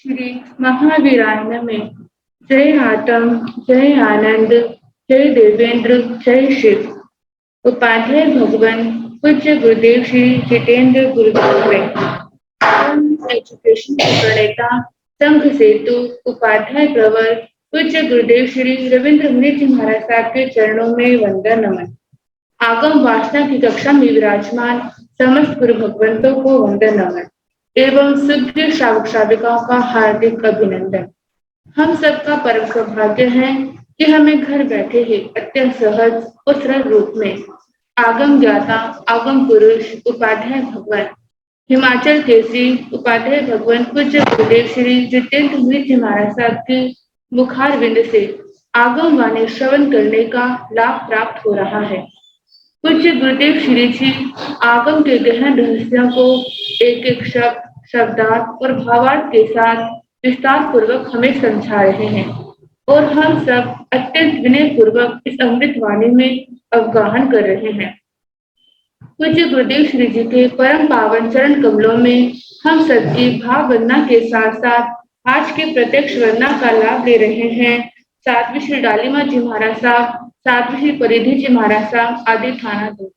श्री महावीराय नमः। जय आतम, जय आनंद, जय देवेंद्र, जय शिव। उपाध्याय भगवान पूज्य गुरुदेव श्री जितेंद्र गुरुदेव एजुकेशन के प्रणेता, संघ सेतु, उपाध्याय प्रवर पूज्य गुरुदेव श्री रविंद्र मुनि जी महाराज साहब के चरणों में वंदन नमन। आगम वासना की कक्षा में विराजमान समस्त गुरु भगवंतों को वंदन नमन एवं शुद्ध श्रावक श्राविकाओं का हार्दिक अभिनंदन। हम सबका परम सौभाग्य है कि हमें घर बैठे ही अत्यंत सहज और सरल रूप में आगम ज्ञाता, आगम पुरुष, उपाध्याय भगवान, हिमाचल केसरी उपाध्याय भगवान पूज्य गुरुदेव श्री जितेंद्र मुनि जी महाराज साहब की मुखार विंद से आगम वाणी श्रवण करने का लाभ प्राप्त हो रहा है। पूज्य गुरुदेव श्री जी आगम के गहन रहस्यों को एक एक शब्द, शब्दार्थ और भावार्थ के साथ विस्तार पूर्वक हमें समझा रहे हैं और हम सब अत्यंत विनय पूर्वक इस अमृत वाणी में अवगाहन कर रहे हैं। पूज्य गुरुदेव श्री जी के परम पावन चरण कमलों में हम सबकी भाव वंदना के साथ साथ आज के प्रत्यक्ष वंदना का लाभ ले रहे हैं। साध्वी श्री डालीमा जी महाराज साहब, साध्वी श्री परिधि जी महाराज साहब आदि थाना दो।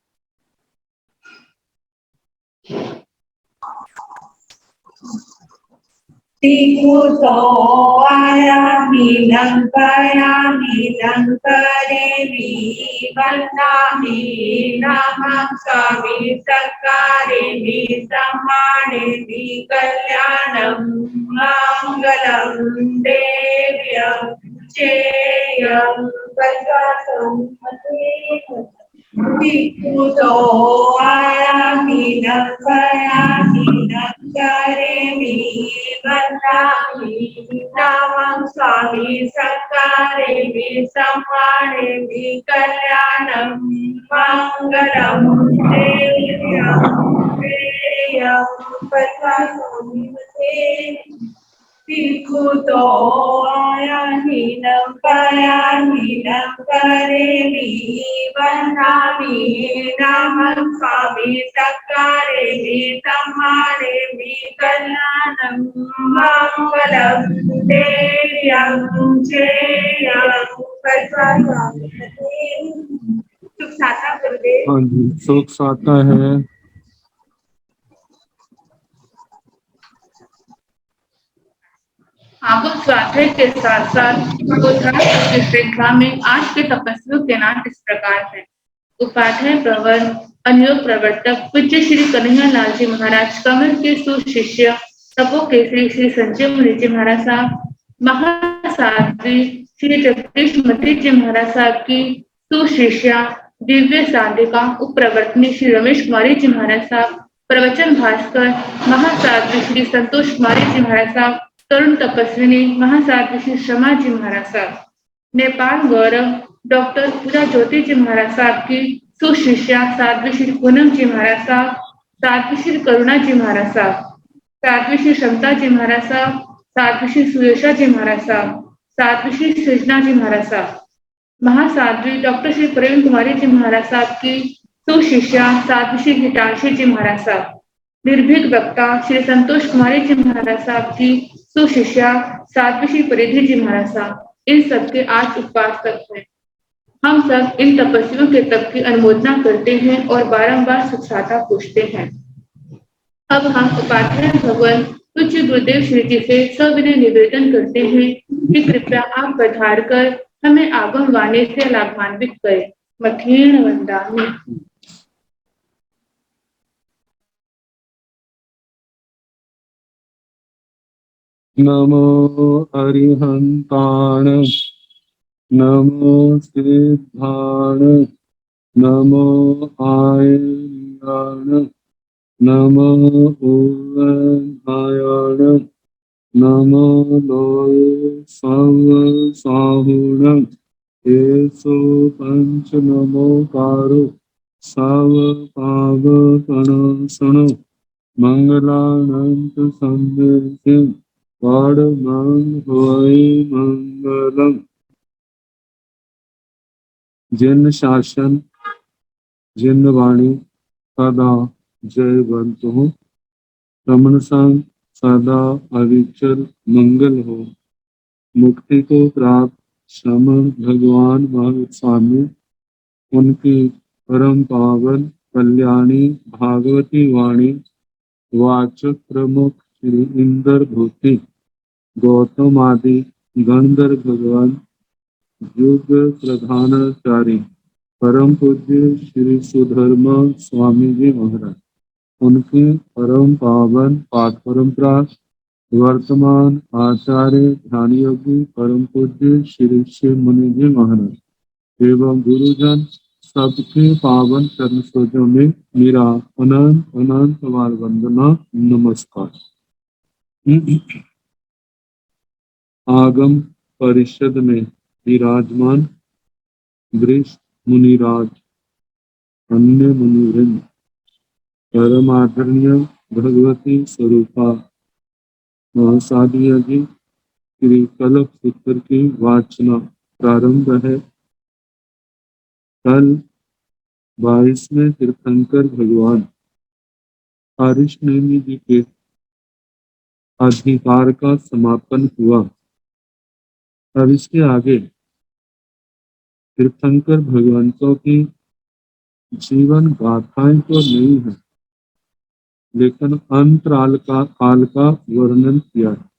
आयामि लंकायामि लंकरेमि वन्दामि नमस्कामि सत्कारेमि सम्मानेमि कल्याणं मङ्गलं देव्यं चेयं कल्पतं आयामि लंकायामि लंकरेमि वन्दामि नमस्कामि सत्कारेमि सम्मानेमि कल्याणं मङ्गलं देव्यं श्रेयं पद्मसं आयामि लंकायामि लंकरेमि वन्दामि नमस्कामि सत्कारेमि सम्मानेमि कल्याणं मङ्गलं देव्यं चेयं पद्मसं। सुख साता गुरुदेव। हाँ जी, सुख साता है। आगम स्वाध्याय के साथ साथ उद्धार की श्रृंखला में आज के तपस्वियों के नाम इस प्रकार है। उपाध्याय प्रवर, अनुयोग प्रवर्तक पूज्य श्री कन्हैया लाल जी महाराज कमल के सुशिष्य तपो केसरी श्री संजय मुनि जी महाराज साहब, महासाध्वी श्री जगदीश मती जी महाराज साहब की सुशिष्या दिव्य साधिका उपप्रवर्तनी श्री रमेश कुमारी जी महाराज साहब, प्रवचन भास्कर महासाध्वी श्री संतोष कुमारी जी महाराज साहब, तरुण तपस्विनी महासाध्वी श्री शमा जी महाराज साहब, नेपाल गौरव डॉक्टर पूजा ज्योति जी महाराज साहब की सुशिष्या साध्वी श्री पूनम जी महाराज साहब, साध्वी श्री करुणा जी महाराज साहब, साध्वी श्री क्षमता जी महाराज साहब, साध्वी श्री सुयशा जी महाराज साहब, साध्वी श्री सृजना जी महाराज साहब, महासाध्वी डॉक्टर श्री प्रवीण कुमारी जी महाराज साहब की सुशिष्या साध्वी श्री हितांशी जी महाराज साहब, निर्भीक वक्ता श्री संतोष कुमारी जी महाराज साहब की सुशिष्या साध्वी श्री परिधि जी महाराज साहब, इन सबके आज उपासक हैं। हम सब इन तपस्वियों के तप की अनुमोदना करते हैं और बारंबार सुखसाता पूछते हैं। अब हम उपाध्याय भगवान पूज्य गुरुदेव श्री जी से सविनय निवेदन करते हैं कि कृपया आप पधार कर हमें आगम वाणी से लाभान्वित करें। मठीन वंदामि। नमो अरिहंताण, नमो सिद्धाण, नमो आयल्याण, नमो उन्नयाण, नमो लोये सर्वसाहुणं, येषु पंच नमोकारो सर्वपावपनाशनो, मंगलानंत संदेशं परमं वै मंगलम्। जिन शासन जिन वाणी सदा जय बंतु रमण संग सदा अविचल मंगल हो। मुक्ति को प्राप्त श्रमण भगवान महावीर स्वामी, उनकी परम पावन कल्याणी भागवती वाणी वाचक प्रमुख श्री इंद्र भूति गौतम आदि गंधर्व भगवान युग प्रधानाचार्य परम पूज्य श्री सुधर्मा स्वामी जी महाराज, उनकी परम पावन पाठ परंपरा वर्तमान आचार्य ध्यान योगी परम पूज्य श्री शिव मुनि जी महाराज एवं गुरुजन सबके पावन चरण सरोजों में मेरा अनंत अनंत बार वंदना नमस्कार। आगम परिषद में विराजमान वरिष्ठ मुनिराज, अन्य मुनिवृंद, परम आदरणीय भगवती स्वरूपा महासादिया जी, श्री कल्प सूत्र की वाचना प्रारंभ है। कल 22वें तीर्थंकर भगवान हरीशनेमि जी के अधिकार का समापन हुआ। अब इसके आगे तीर्थंकर भगवंतों की जीवन गाथाएं तो नहीं है, लेकिन अंतराल का काल का वर्णन किया है।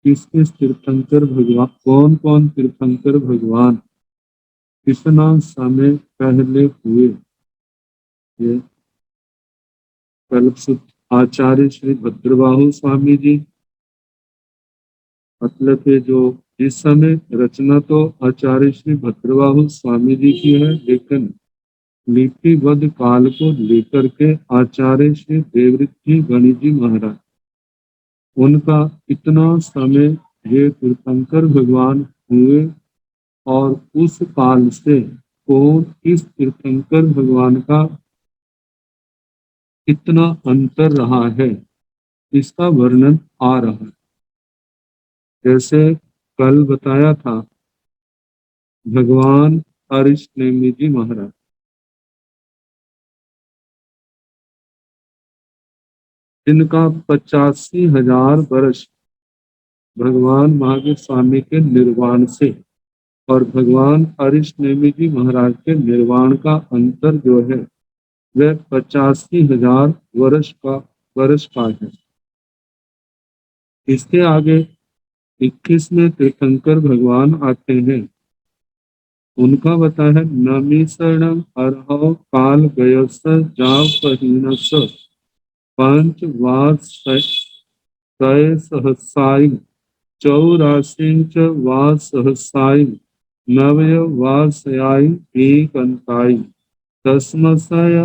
किस किस तीर्थंकर भगवान, कौन कौन तीर्थंकर भगवान कितना समय पहले हुए, ये कल्पसूत्र आचार्य श्री भद्रबाहु स्वामी जी, मतलब के जो इस समय रचना तो आचार्य श्री भद्रबाहु स्वामी जी की है, लेकिन लिपिबद्ध काल को लेकर के आचार्य श्री देवव्रत जी गणि जी महाराज, उनका इतना समय ये तीर्थंकर भगवान हुए और उस काल से कौन इस तीर्थंकर भगवान का इतना अंतर रहा है, इसका वर्णन आ रहा है। जैसे कल बताया था, भगवान हरीशनेमि जी महाराज, इनका 85,000 वर्ष भगवान महावीर स्वामी के निर्वाण से और भगवान हरीशनेमि जी महाराज के निर्वाण का अंतर जो है वह 85,000 वर्ष का है। इसके आगे 21वें तीर्थंकर भगवान आते हैं, उनका बताया नमीसरणम अर्हव काल गयस जाव पहीनस पंच वास सहस्राई 84 वास सहस्राई नवय वासयाई एकंताई दशमशय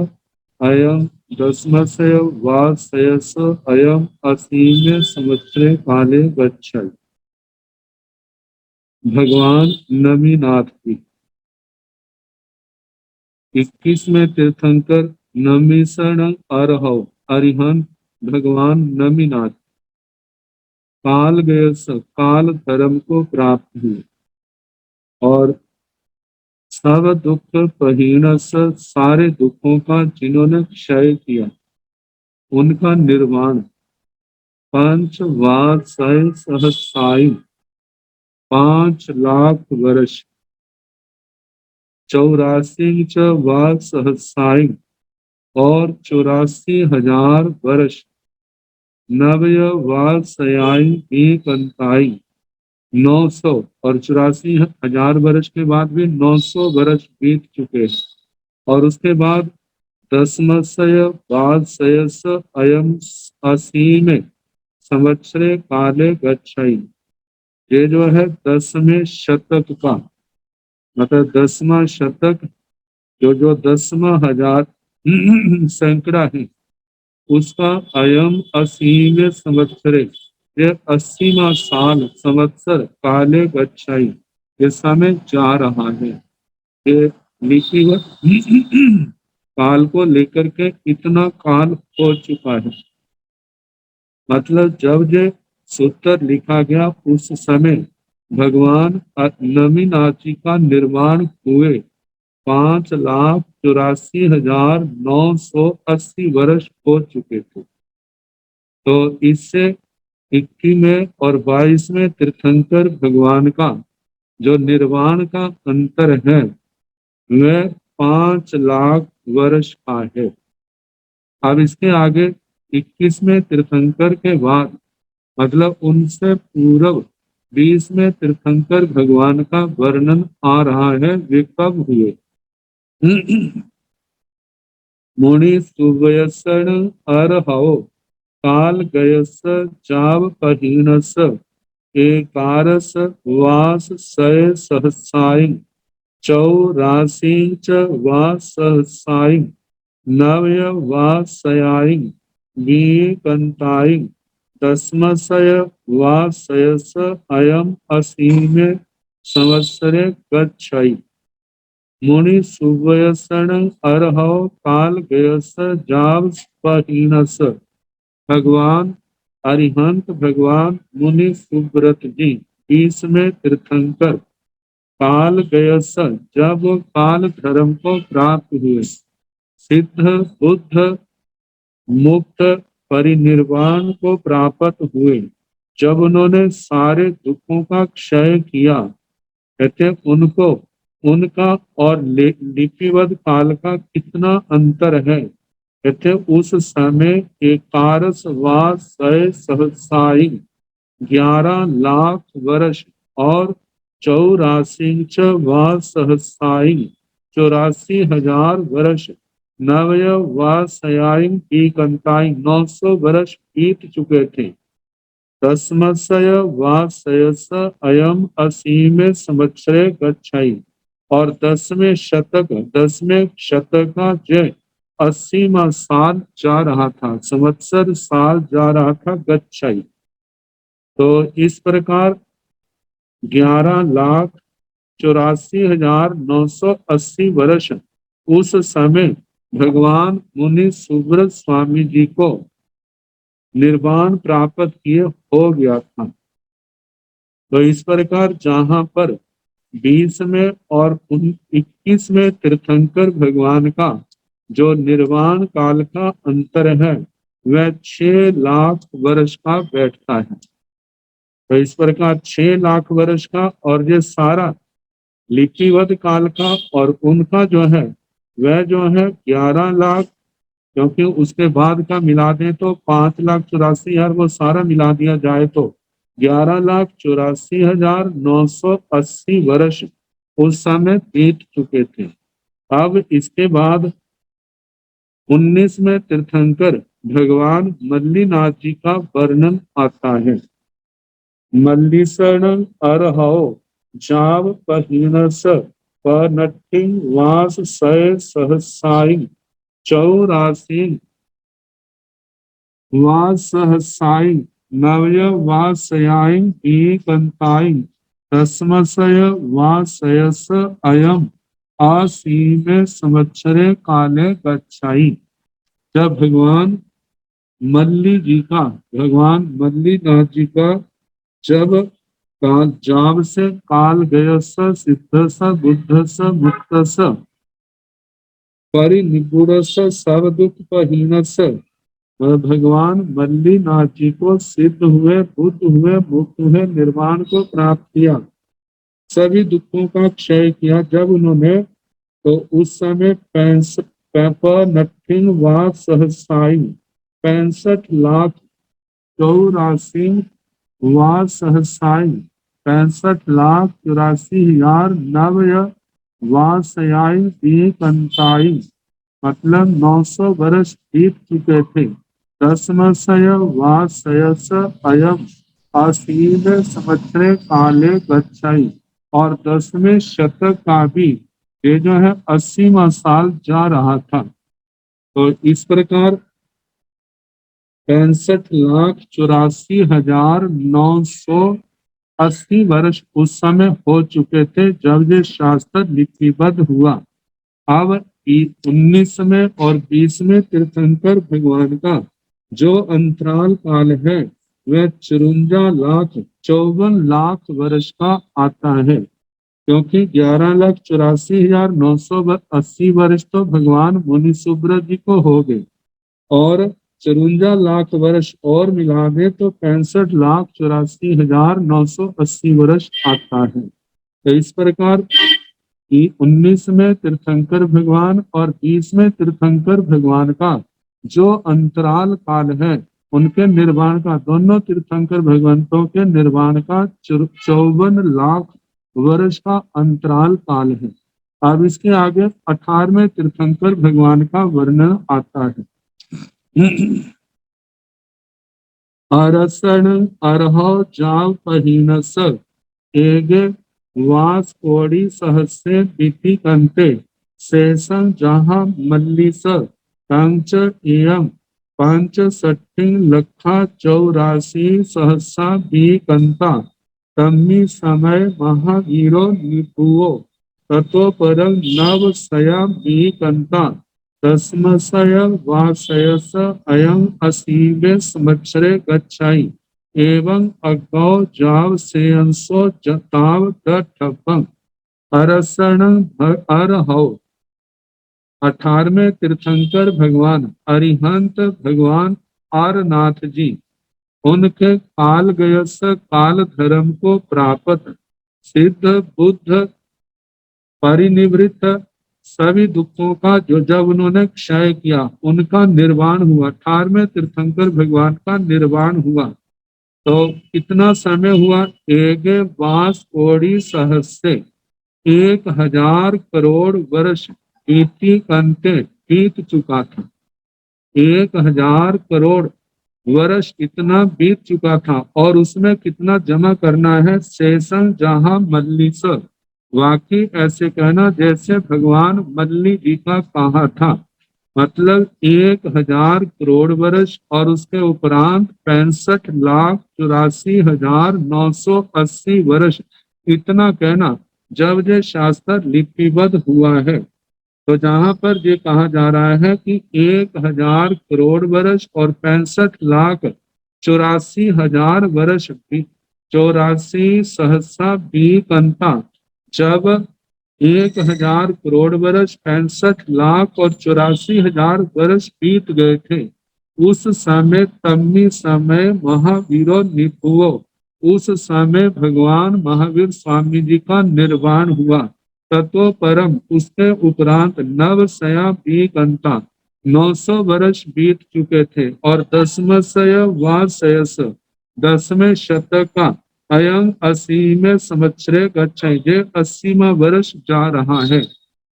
वासयस अयम असीम संवत्सरे काले गच्छति। भगवान नमीनाथ की 21वें तीर्थंकर नमीसरण अरहव अरिहंत भगवान नमीनाथ काल गयस काल धर्म को प्राप्त हुए और सब दुख पहीनस सारे दुखों का जिन्होंने क्षय किया, उनका निर्वाण 5 वासय सहस्राई 5 लाख वर्ष 84 वास सहस्राई और 84,000 वर्ष नवय वासयाई एकंताई 900 और 84,000 वर्ष के बाद भी 900 वर्ष बीत चुके हैं। और उसके बाद दशमशय वासयस अयम असीम संवत्सरे काले गच्छति। ये जो है 10वें शतक का, मतलब 10वां शतक, जो 10वां हजार सैकड़ा है, उसका अयम असीम संवत्सरे, ये 80वां साल संवत्सर काले गच्छति, ये समय जा रहा है। ये लिखिवत काल को लेकर के इतना काल हो चुका है, मतलब जब ये सूत्र लिखा गया उस समय भगवान नमीनाथ जी का निर्माण हुए 5,84,980 वर्ष हो चुके थे। तो इससे 21वें और 22वें तीर्थंकर भगवान का जो निर्वाण का अंतर है वह 5 लाख वर्ष का है। अब इसके आगे 21वें तीर्थंकर के बाद मतलब उनसे पूर्व 20वें तीर्थंकर भगवान का वर्णन आ रहा है। वे कब हुए? मुनि सुवयसन अरहौ काल गयस जाव पहीनस एकारस वास सय सहसाई चौरासी च वा सहसाई नवय वा सयाई विकंताई दस्मसय वा सयस अयम असीमे संवत्सरे गच्छई। मुनि सुवयसन अरहौ काल गयस जाव पहीनस। भगवान अरिहंत भगवान मुनि सुव्रत जी 20वें तीर्थंकर काल गयस जब काल धर्म को प्राप्त हुए, सिद्ध बुद्ध मुक्त परिनिर्वाण को प्राप्त हुए, जब उन्होंने सारे दुखों का क्षय किया, कहते उनको उनका और लिपिबद्ध काल का कितना अंतर है। कहते उस समय एकारस वा सय सहसाई 11 लाख वर्ष और 84 वा सहसाई 84,000 वर्ष नवय वा सयाई एकंताई 900 वर्ष बीत चुके थे। दसमसय वा सयस अयम असीमे संवत्सरे गच्छई। और 10वें शतक का जय 80वां साल जा रहा था, संवत्सर साल जा रहा था गच्छई। तो इस प्रकार 11,84,980 वर्ष उस समय भगवान मुनि सुव्रत स्वामी जी को निर्वाण प्राप्त किए हो गया था। तो इस प्रकार जहां पर 20वें और 21वें तीर्थंकर भगवान का जो निर्वाण काल का अंतर है वह 6 लाख वर्ष का बैठता है। तो इस प्रकार 6 लाख वर्ष का और ये सारा लिपिबद्ध काल का और उनका जो है वह जो है 11 लाख, क्योंकि उसके बाद का मिला दें तो 5,84,000 वो सारा मिला दिया जाए तो 11,84,980 वर्ष उस समय बीत चुके थे। अब इसके बाद 19वें तीर्थंकर भगवान मल्लीनाथ जी का वर्णन आता है। मल्लीशरण अरहौ जाव पहीनस पनट्ठिं वास सय सहसाई 84 वा सहसाई नवय वा सयाई एकंताई दसमसय वा सयस अयम असीमे संवत्सरे काले गच्छाई। जब भगवान मल्लीनाथ जी का जब जाव से काल गयस सिद्धस बुद्धस मुक्तस परिनिगुणस सब दुख पहीनस, भगवान मल्लीनाथ जी को सिद्ध हुए, बुद्ध हुए, मुक्त हुए, निर्वाण को प्राप्त किया, सभी दुखों का क्षय किया जब उन्होंने, तो उस समय 65 वा सहसाई 65 लाख 84 वा सहसाई 65,84,000 नवय वा सयाई एकंताई मतलब 900 वर्ष बीत चुके थे। दसमसय वा सयस अयम असीम संवत्सरे काले गच्छाई। और 10वें शतक का भी ये जो है 80वां साल जा रहा था। तो इस प्रकार 65,84,980 वर्ष उस समय हो चुके थे जब ये शास्त्र लिपिबद्ध हुआ। अब 19वें और 20वें तीर्थंकर भगवान का जो अंतराल काल है वह 54 लाख वर्ष का आता है, क्योंकि 11,84,980 वर्ष तो भगवान मुनि सुब्रत जी को हो गए और 54 लाख वर्ष और मिला दे तो 65,84,980 वर्ष आता है। तो इस प्रकार 19 में तीर्थंकर भगवान और 20 में तीर्थंकर भगवान का जो अंतराल काल है, उनके निर्वाण का, दोनों तीर्थंकर भगवंतों के निर्वाण का 54 लाख वर्ष का अंतराल काल है। अब इसके आगे 18वें तीर्थंकर भगवान का वर्णन आता है। अरसण अरहो जाव पहीनस एगे वास कोड़ी सहस्रे बिति कंते शेषं जहाँ मल्लिस कंच एयम 65 लक्षा 84 सहस्रा बीकंता तम्मी समय महावीरो निपुओ ततो परम नव सया बीकंता दस्मशय वाशयस अयं असीवे संवत्सरे गच्छाई एवं अगौ जाव सेयंसो जताव दठपं अरसण अरहौ। 18वें तीर्थंकर भगवान अरिहंत भगवान आरनाथ जी उनके काल गयस काल धर्म को प्राप्त सिद्ध बुद्ध परिनिवृत्त सभी दुखों का जो जब उन्होंने क्षय किया, उनका निर्वाण हुआ। 18वें तीर्थंकर भगवान का निर्वाण हुआ तो कितना समय हुआ? एगे वास कोड़ी सहस्रे 1000 करोड़ वर्ष बीती कंते बीत चुका था। 1000 करोड़ वर्ष इतना बीत चुका था और उसमें कितना जमा करना है? शेषं जहाँ मल्लिस, वाकई ऐसे कहना जैसे भगवान मल्ली जी का कहा था, मतलब 1000 करोड़ वर्ष और उसके उपरांत 65,84,980 वर्ष, इतना कहना जब ये शास्त्र लिपिबद्ध हुआ है। तो जहां पर ये कहा जा रहा है कि 1000 करोड़ वर्ष और 65,84,000 वर्ष 84 सहस्रा बीकंता, जब 1000 करोड़ वर्ष 65 लाख और 84,000 वर्ष बीत गए थे, उस समय तम्मी समय महावीरो निपुओ, उस समय भगवान महावीर स्वामी जी का निर्वाण हुआ। तत्व परम, उसके उपरांत नव सया बीकंता 900 वर्ष बीत चुके थे और दसमशय वाशयस 10वें शतक का अयं 80वें संवत्सरे गच्छाई, ये 80वां वर्ष जा रहा है।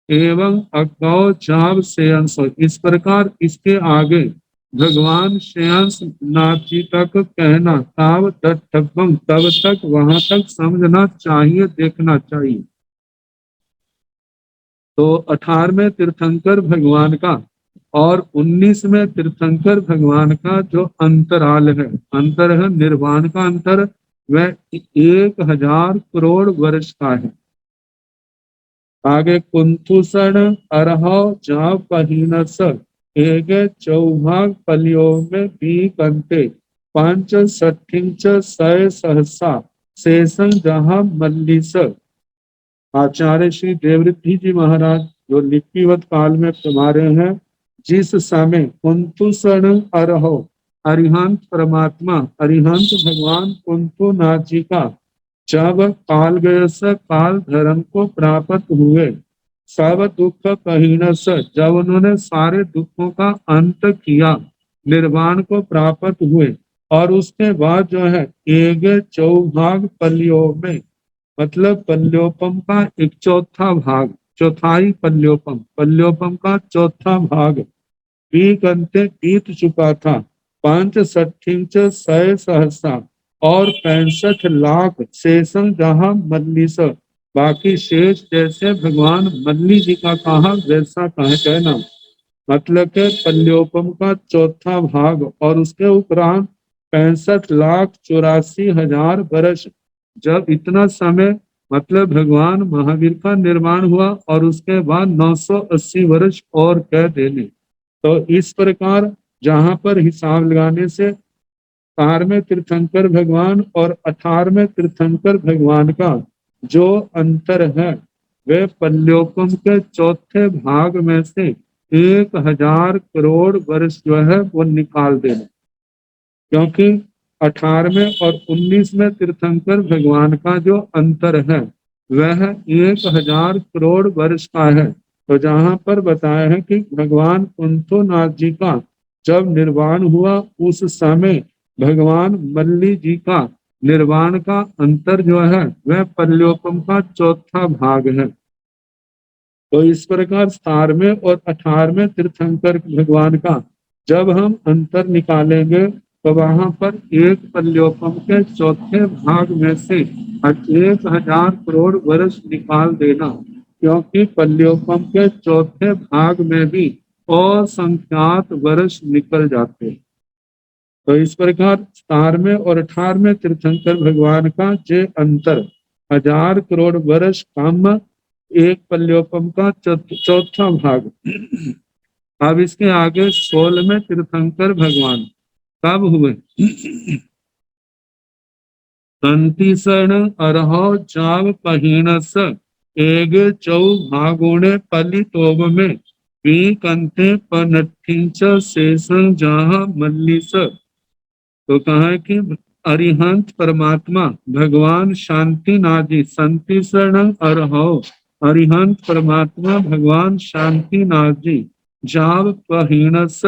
एवं अगौ जाव शेयंस, इस प्रकार इसके आगे भगवान शेयंस नाथ जी तक कहना, ताव तत्थम, तब तक वहां तक समझना चाहिए, देखना चाहिए। तो 18वें तीर्थंकर भगवान का और 19वें तीर्थंकर भगवान का जो अंतराल है, अंतर है निर्वाण का अंतर, वह 1000 करोड़ वर्ष का है। आगे कुंथुषण अरहो जाव पहीनस एगे चौभाग पलियों में बी कंते 65 सय सहसा शेषं जहाँ मल्लिस। आचार्य श्री देवृद्धि जी महाराज जो लिपिवत काल में तुम्हारे हैं, जिस समय कुंथुषण अरहो, अरिहंत परमात्मा, अरिहंत भगवान कुंथुनाथ जी का जब काल गयस काल धर्म को प्राप्त हुए, सब दुख कहीनस, जब उन्होंने सारे दुखों का अंत किया, निर्वाण को प्राप्त हुए, और उसके बाद जो है एगे चौभाग पल्लियों में, मतलब पल्योपम का 1/4 भाग, चौथाई पल्योपम, पल्योपम का 4था भाग बीकंते बीत चुका था। 65 सय सहसा और 65 लाख शेषं जहाँ मल्लिस, बाकी शेष जैसे भगवान मल्ली जी का कहा वैसा कहे कहना, मतलब के पल्योपम का 4था भाग और उसके उपरांत 65,84,000 वर्ष, जब इतना समय, मतलब भगवान महावीर का निर्माण हुआ और उसके बाद 980 वर्ष और कह देने। तो इस प्रकार जहां पर हिसाब लगाने से 18वें तीर्थंकर भगवान और 18वें तीर्थंकर भगवान का जो अंतर है, वे पल्योपम के 4थे भाग में से 1000 करोड़ वर्ष जो है वो निकाल देना, क्योंकि 18वें और 19वें तीर्थंकर भगवान का जो अंतर है वह 1000 करोड़ वर्ष का है। तो जहां पर बताया है कि भगवान कुंथोनाथ जी का जब निर्वाण हुआ उस समय भगवान मल्ली जी का निर्वाण का अंतर जो है वह पल्योपम का चौथा भाग है। तो इस प्रकार 17वें और 18वें तीर्थंकर भगवान का जब हम अंतर निकालेंगे तो वहां पर एक पल्योपम के चौथे भाग में से 1000 करोड़ वर्ष निकाल देना, क्योंकि पल्योपम के चौथे भाग में भी असंख्यात वर्ष निकल जाते हैं। तो इस प्रकार 17वें और 18वें तीर्थंकर भगवान का जे अंतर 1000 करोड़ वर्ष कम एक पल्योपम का चौथा भाग। अब इसके आगे 16वें तीर्थंकर भगवान कब हुए? संतिसण अरहो जाव पहीणस एग चौ भागुणे पलितोब में पी कंते पनठिंच शेषं जहाँ मल्लिस। तो कहा है कि अरिहंत परमात्मा भगवान शांतिनाथ जी, संतिसरण अरहो अरिहंत परमात्मा भगवान शांतिनाथ जी जाव पहीणस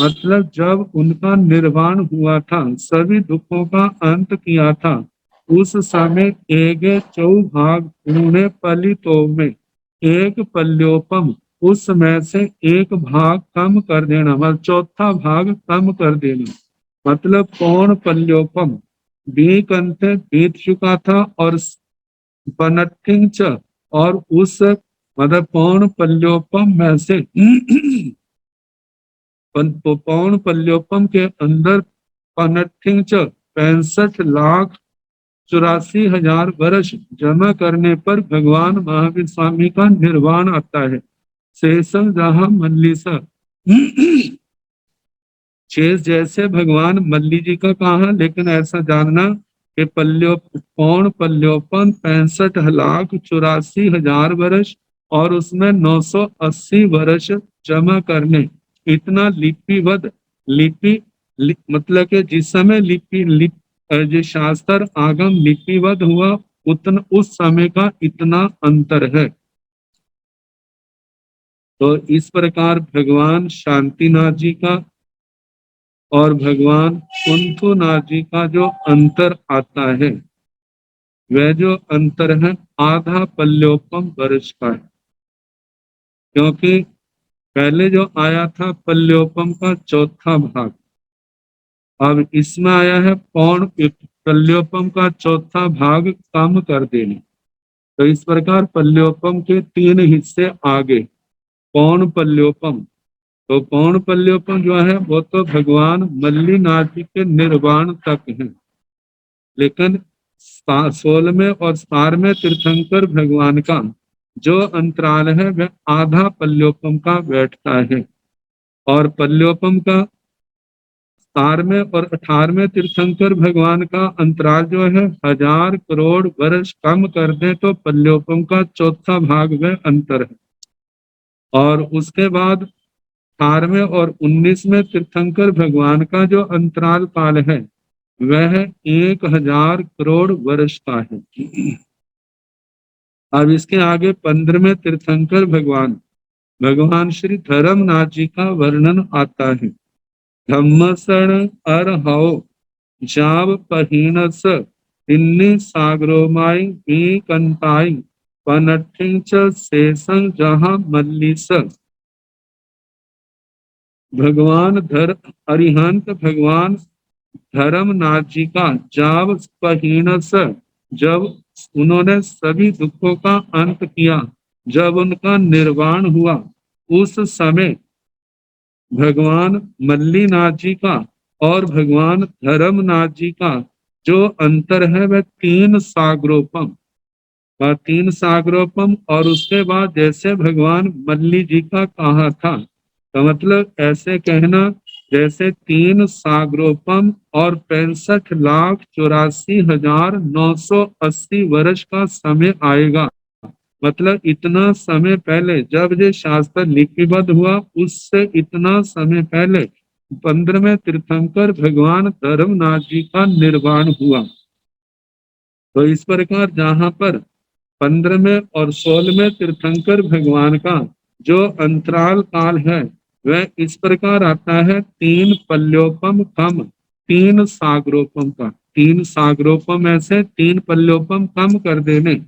मतलब जब उनका निर्वाण हुआ था, सभी दुखों का अंत किया था, उस समय एगे चौभाग पुणे पलितो में एक पल्योपम उस समय से एक भाग कम कर देना, मतलब चौथा भाग कम कर देना, मतलब पौन पल्योपम बीक अंत बीत चुका था और पनठिंच और उस मतलब पौन पल्योपम में से पौन पल्योपम के अंदर पनठिंच 65,84,000 वर्ष जमा करने पर भगवान महावीर स्वामी का निर्वाण आता है। शेषम जहाँ मल्लिसा शेष जैसे भगवान मल्ली जी का कहा, लेकिन ऐसा जानना कि पौन पल्योपन 65,84,000 वर्ष और उसमें 980 वर्ष जमा करने, इतना लिपिबद्ध मतलब कि जिस समय जो शास्त्र आगम लिपिबद्ध हुआ उतना उस समय का इतना अंतर है। तो इस प्रकार भगवान शांतिनाथ जी का और भगवान कुंथुनाथ जी का जो अंतर आता है वह जो अंतर है आधा पल्योपम वर्ष का है, क्योंकि पहले जो आया था पल्योपम का चौथा भाग, अब इसमें आया है पौन पल्योपम का चौथा भाग कम कर देने। तो इस प्रकार पल्योपम के 3 हिस्से आगे पौन पल्योपम, तो पौन पल्योपम जो है वो तो भगवान मल्लीनाथ जी के निर्वाण तक है, लेकिन 16वें और 17वें तीर्थंकर भगवान का जो अंतराल है वह आधा पल्योपम का बैठता है, और पल्योपम का 17वें और 18वें तीर्थंकर भगवान का अंतराल जो है 1000 करोड़ वर्ष कम कर दे तो पल्योपम का चौथा भाग में अंतर है। और उसके बाद 18वें और 19वें तीर्थंकर भगवान का जो अंतराल काल है वह 1000 करोड़ वर्ष का है। अब इसके आगे 15वें तीर्थंकर भगवान श्री धर्मनाथ जी का वर्णन आता है। धम्मसण अरहौ जाव पहीणस इन्नी सागरोमाई भी कंताई पनठिंच शेषं जहाँ मल्लिस। भगवान अरिहंत भगवान धर्मनाथ जी का जाव पहीणस जब उन्होंने सभी दुखों का अंत किया, जब उनका निर्वाण हुआ उस समय भगवान मल्लीनाथ जी का और भगवान धर्मनाथ जी का जो अंतर है वह 3 सागरोपम का 3 सागरोपम, और उसके बाद जैसे भगवान मल्ली जी का कहा था, तो मतलब ऐसे कहना जैसे 3 सागरोपम और 65,84,980 वर्ष का समय आएगा, मतलब इतना समय पहले जब ये शास्त्र लिपिबद्ध हुआ, उससे इतना समय पहले 15वें तीर्थंकर भगवान धर्मनाथ जी का निर्वाण हुआ। तो इस प्रकार जहां पर 15वें और 16वें तीर्थंकर भगवान का जो अंतराल काल है वह इस प्रकार आता है, 3 पल्योपम कम 3 सागरोपम का। 3 सागरोपम ऐसे 3 पल्योपम कम कर देने,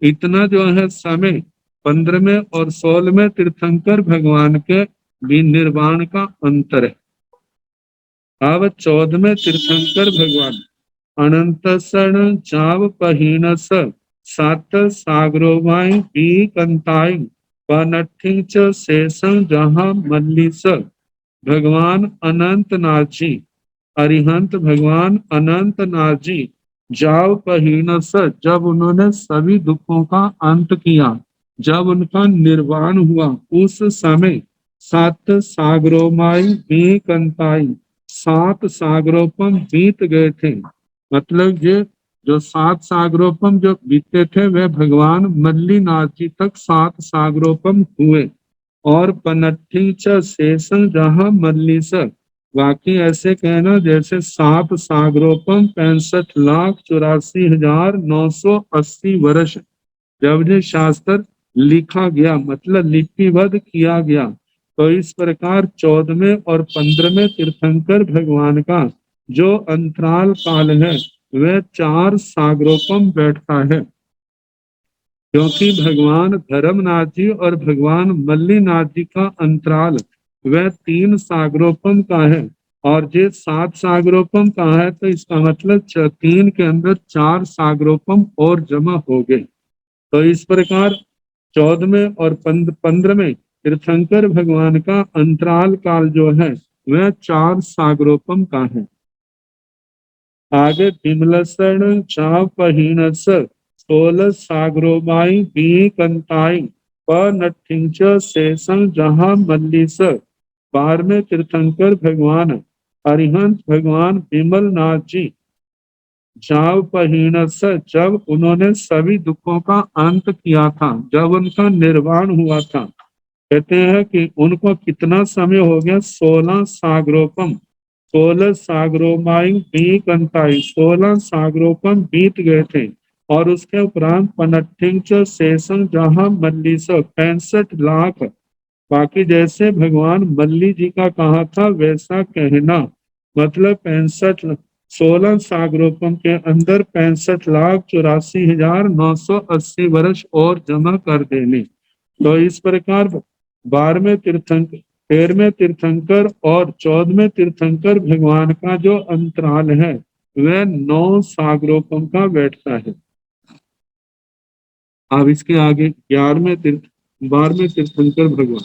इतना जो है समय 15वें और 16वें तीर्थंकर भगवान के भी निर्वाण का अंतर है। अब 14वें तीर्थंकर भगवान अनंत सण जाव पहीनस सात सागरोवाई पी कंताई पनठिंग च शेषं जहां मल्लिस। भगवान अनंतनाथ जी, अरिहंत भगवान अनंतनाथ जी जाव पहीनस, जब उन्होंने सभी दुखों का अंत किया, जब उनका निर्वाण हुआ, उस समय 7 सागरोमाई बी कंताई 7 सागरोपम बीत गए थे। मतलब ये जो 7 सागरोपम जो बीते थे वह भगवान मल्लीनाथ जी तक 7 सागरोपम हुए। और पनट्ठी च शेषं जहां मल्लीस, बाकी ऐसे कहना जैसे 7 सागरोपम 65,84,980 वर्ष जब ये शास्त्र लिखा गया, मतलब लिपिबद्ध किया गया। तो इस प्रकार 14वें और 15वें तीर्थंकर भगवान का जो अंतराल काल है वह 4 सागरोपम बैठता है, क्योंकि भगवान धर्मनाथ जी और भगवान मल्लीनाथ जी का अंतराल वह 3 सागरोपम का है, और ये 7 सागरोपम का है। तो इसका मतलब 3 के अंदर 4 सागरोपम और जमा हो गए। तो इस प्रकार 14वें और 15वें तीर्थंकर भगवान का अंतराल काल जो है वह 4 सागरोपम का है। आगे विमलसण चाव पहीनस 16 सागरोमाई बी कंताई पनठिंच शेषं जहां मल्लिस। 12वें तीर्थंकर भगवान अरिहंत भगवान विमल नाथ जी जाव पहीनस, जब उन्होंने सभी दुखों का अंत किया था, जब उनका निर्वाण हुआ था, कहते हैं कि उनको कितना समय हो गया, 16 सागरोपम 16 सागरोमाई बी कंताई 16 सागरोपम बीत गए थे। और उसके उपरांत पनट्ठिंग शेषं जहां मल्लिस 65 लाख, बाकी जैसे भगवान मल्ली जी का कहा था वैसा कहना, मतलब 16 सागरोपम के अंदर 65,84,980 वर्ष और जमा कर देने। तो इस प्रकार 12वें तीर्थंकर 13वें तीर्थंकर और 14वें तीर्थंकर भगवान का जो अंतराल है वह 9 सागरोपम का बैठता है। अब इसके आगे 12वें तीर्थंकर भगवान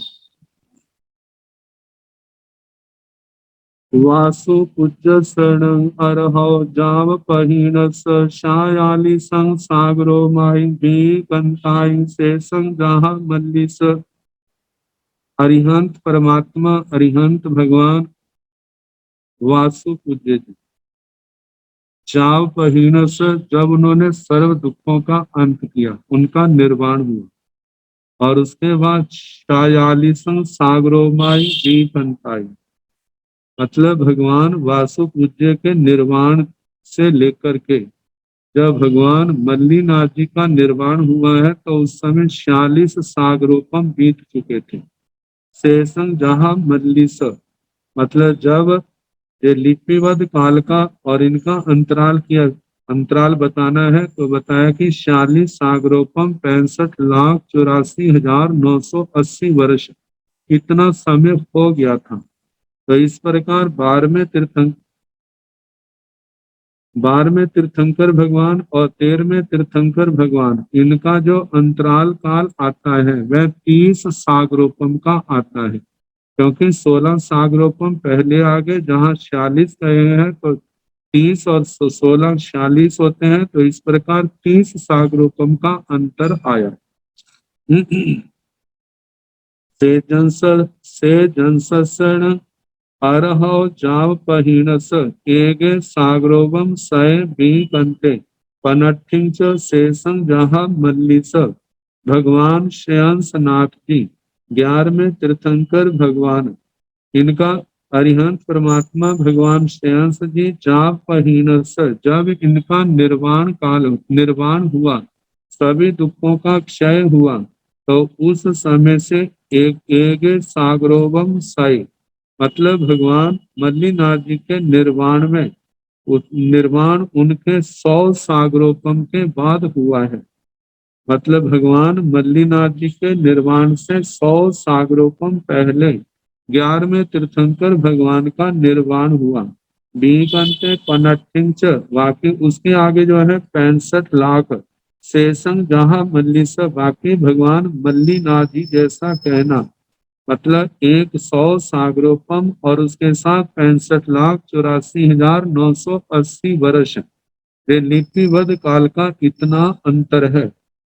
वासु पूज्य शरण अरहौ जाव पहीनस शायाली संग सागरो माई भी कंताई शेषं जहां मल्लिस। अरिहंत परमात्मा, अरिहंत भगवान वासु पूज्य जी जाव पहीनस, जब उन्होंने सर्व दुखों का अंत किया, उनका निर्वाण हुआ, और उसके बाद शायालिसं सागरोमाई भी कंताई, मतलब भगवान वासु पूज्य के निर्वाण से लेकर के जब भगवान मल्लीनाथ जी का निर्वाण हुआ है तो उस समय 46 सागरोपम बीत चुके थे। शेषं जहां मल्लिस, मतलब जब ये लिपिबद्ध काल का और इनका अंतराल बताना है तो बताया कि 46 सागरोपम 65,84,980 वर्ष, इतना समय हो गया था। तो इस प्रकार 12वें तीर्थंकर भगवान और 13वें तीर्थंकर भगवान, इनका जो अंतराल काल आता है वह 30 सागरोपम का आता है, क्योंकि 16 सागरोपम पहले आ गए, जहां 46 गए हैं तो 30 और 16 46 होते हैं। तो इस प्रकार 30 सागरोपम का अंतर आया। से जनसण अरहौ जाव पहीनस केगे सागरोवम सय बी कंते पनट्ठिंच शेषं जहां मल्लिस। भगवान श्रेयांसनाथ जी 11वें तीर्थंकर भगवान, इनका अरिहंत परमात्मा भगवान श्रेयांस जी जापहीनस, जब इनका निर्वाण हुआ, सभी दुखों का क्षय हुआ, तो उस समय से एक एक सागरोवम साई, मतलब भगवान मल्लीनाथ जी के निर्वाण में, निर्वाण उनके 100 सागरोपम के बाद हुआ है। मतलब भगवान मल्लीनाथ जी के निर्वाण से 100 सागरोपम पहले 11वें तीर्थंकर भगवान का निर्वाण हुआ। बीकंते पनट्टिंच, बाकी उसके आगे जो है 65 लाख शेषंग जहाँ मल्लीस, बाकी भगवान मल्लीनाथ जी जैसा कहना, मतलब 100 सागरोपम और उसके साथ 65,84,980 वर्ष, ये लिपिबद्ध काल का इतना अंतर है।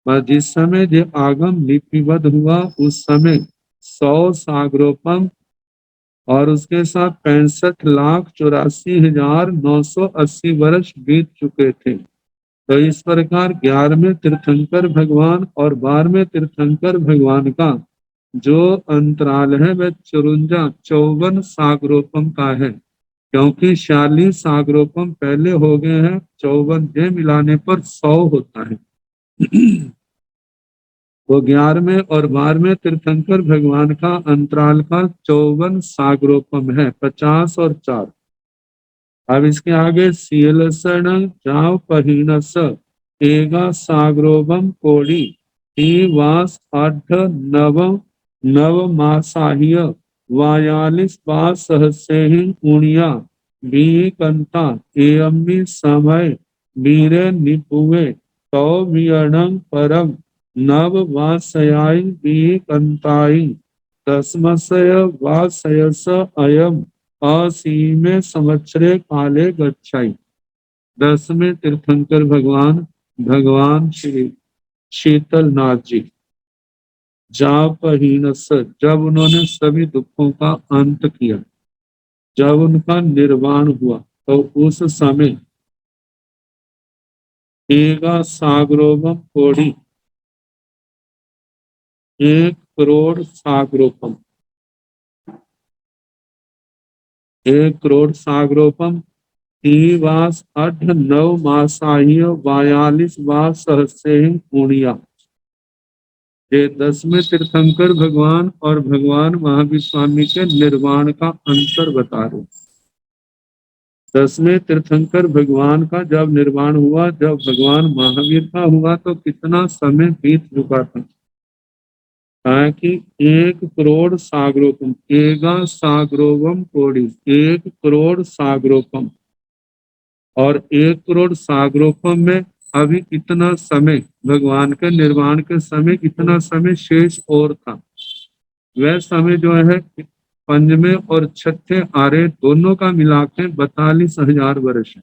पर जिस समय जो आगम लिपिबद्ध हुआ उस समय 100 सागरोपम और उसके साथ 65,84,980 वर्ष बीत चुके थे। तो इस प्रकार 11वें तीर्थंकर भगवान और 12वें तीर्थंकर भगवान का जो अंतराल है वह 54 सागरोपम का है, क्योंकि 46 सागरोपम पहले हो गए हैं, 54 ये मिलाने पर 100 होता है। वो 11वें और 12वें तीर्थंकर भगवान का अंतराल का 54 सागरोपम है, 50 और 4। अब इसके आगे सीलसण जाव पहीनस एगा सागरोबम कोड़ी वास 8 नव नव मासाह्य 42 बास सहस्रेहि उणिया बी कंता एयम्मी समय वीरे निपुवे तो वियणं परम नव वासयाय बी कंताई दसमसय वासयस अयम असीमे संवत्सरे काले गच्छाई। 10वें तीर्थंकर भगवान भगवान श्री शीतलनाथ जी जापहीनस, जब उन्होंने सभी दुखों का अंत किया, जब उनका निर्वाण हुआ, तो उस समय एगा सागरोपम कोड़ी 1 करोड़ सागरोपम, 1 करोड़ सागरोपम वास 8 9 मासाह्य 42 वास सहस्रेहि उणिया। ये 10वें तीर्थंकर भगवान और भगवान महावीर स्वामी के निर्वाण का अंतर बता रहे। 10वें तीर्थंकर भगवान का जब निर्वाण हुआ, जब भगवान महावीर का हुआ, तो कितना समय बीत चुका था। कि 1 करोड़ सागरोपम, एगा सागरोपम कोड़ी, 1 करोड़ सागरोपम, और 1 करोड़ सागरोपम में अभी इतना समय, भगवान के निर्वाण के समय इतना समय शेष और था। वह समय जो है 5वें और 6ठे आरे दोनों का मिलाकर 42,000 वर्ष।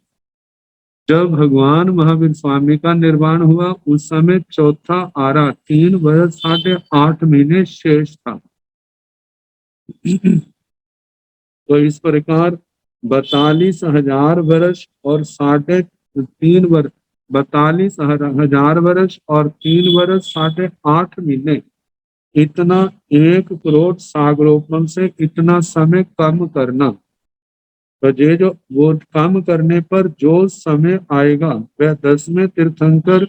जब भगवान महावीर स्वामी का निर्वाण हुआ उस समय चौथा आरा 3 वर्ष 8.5 महीने शेष था। तो इस प्रकार 42,000 वर्ष और 3.5 वर्ष, 42,000 वर्ष और 3 वर्ष 8.5 महीने, इतना 1 करोड़ सागरोपम से इतना समय कम करना। तो ये जो वो कम करने पर जो समय आएगा वह 10वें तीर्थंकर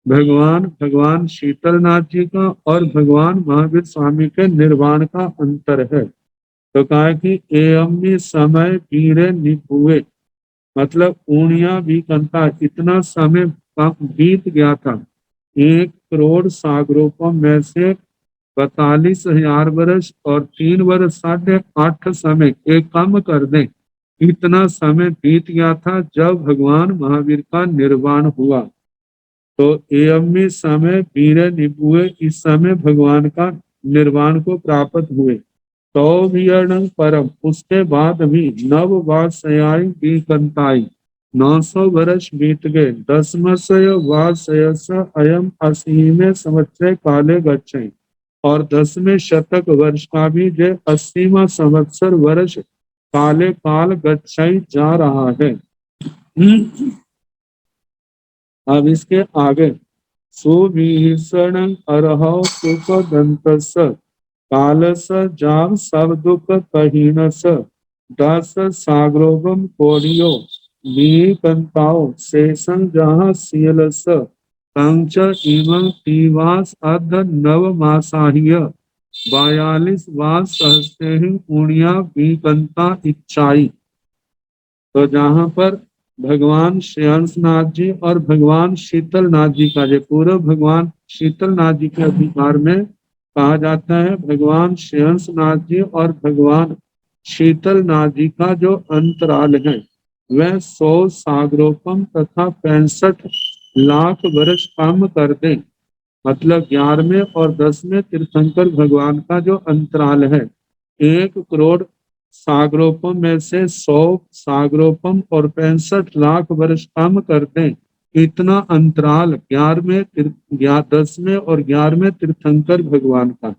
भगवान शीतलनाथ जी का और भगवान महावीर स्वामी के निर्वाण का अंतर है। तो कहा कि एयम्मी समय पीरे निपुए, मतलब ऊणिया भी कंता, इतना समय बीत गया था। 1 करोड़ सागरोपम में से 42,000 वर्ष और 3 वर्ष 8.5 समय एक कम कर दें, इतना समय बीत गया था जब भगवान महावीर का निर्वाण हुआ। तो एयम्मी समय वीरे निपुए, इस समय भगवान का निर्वाण को प्राप्त हुए। तो भी परम, उसके बाद भी नव वासयाई भी कंताई, 900 वर्ष बीत गए। 10मसय वासयस अयम असीमे संवत्सरे काले गच्छे, और 10वें शतक वर्ष का भी जो 80वां संवत्सर वर्ष काले काल गच्छाई जा रहा है। अब इसके आगे सुभीषण अरहौ सुखदंतस कालस जाम सब दुख कहीनस दस साग्रोगम कोडियो नीकंताओ शेषं जहाँ सीलस कंच इमं तीवास अध नव मासाह्य 42 वास सहस्ते पुण्या विकंता इच्छाई। तो जहाँ पर भगवान श्रेयांसनाथ जी और भगवान शीतलनाथ जी का जो पूर्व भगवान शीतलनाथ जी के अधिकार में कहा जाता है, भगवान श्रेयांसनाथ जी और भगवान शीतलनाथ जी का जो अंतराल है वह 100 सागरोपम तथा 65 लाख वर्ष कम कर दे। मतलब 11वें और 10वें तीर्थंकर भगवान का जो अंतराल है 1 करोड़ सागरोपम में से 100 सागरोपम और 65 लाख वर्ष कम कर दें, इतना अंतराल 10वें और 11वें तीर्थंकर भगवान का।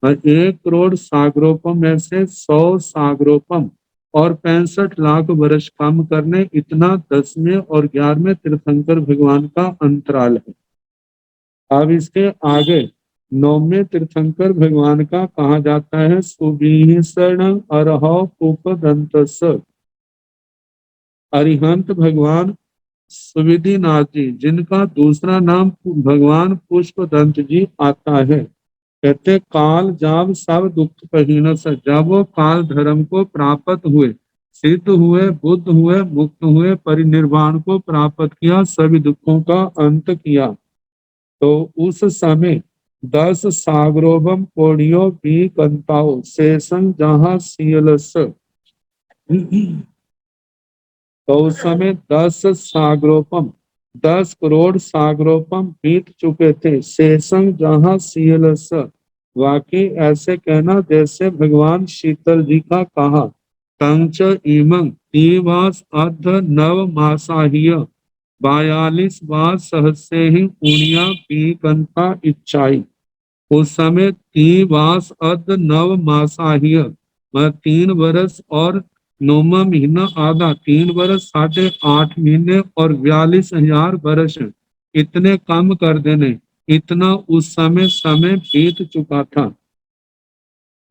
और 1 करोड़ सागरोपम में से 100 सागरोपम और 65 लाख वर्ष कम करने, इतना 10वें और 11वें तीर्थंकर भगवान का अंतराल है। अब इसके आगे 9वें तीर्थंकर भगवान का कहा जाता है सुभीषण अरहौ उपदंतस। अरिहंत भगवान सुविधिनाथ जी, जिनका दूसरा नाम भगवान पुष्पदंत जी आता है, कहते काल जाब सब दुख कहीनस, जब वो काल धर्म को प्राप्त हुए, सिद्ध हुए, बुद्ध हुए, मुक्त हुए, परिनिर्वाण को प्राप्त किया, सभी दुखों का अंत किया, तो उस समय 10 सागरोबम कोड़ियों भी कंताओ शेषं जहाँ सीलस। तो उस समय 10 सागरोपम 10 करोड़ सागरोपम बीत चुके थे, शेषं जहाँ सीलस, वाकई ऐसे कहना जैसे भगवान शीतल जी का कहा, तंच इमं तीवास अर्ध नव मासाह्य 42 वास सहस्ते ही पुण्या पीकंता इच्छाई। उस समय 3 वास अर्ध नव मासाह्य 3 वर्ष और 9वां महीना आधा, 3 वर्ष 8.5 महीने और 42,000 वर्ष इतने कम कर देने, इतना उस समय बीत चुका था।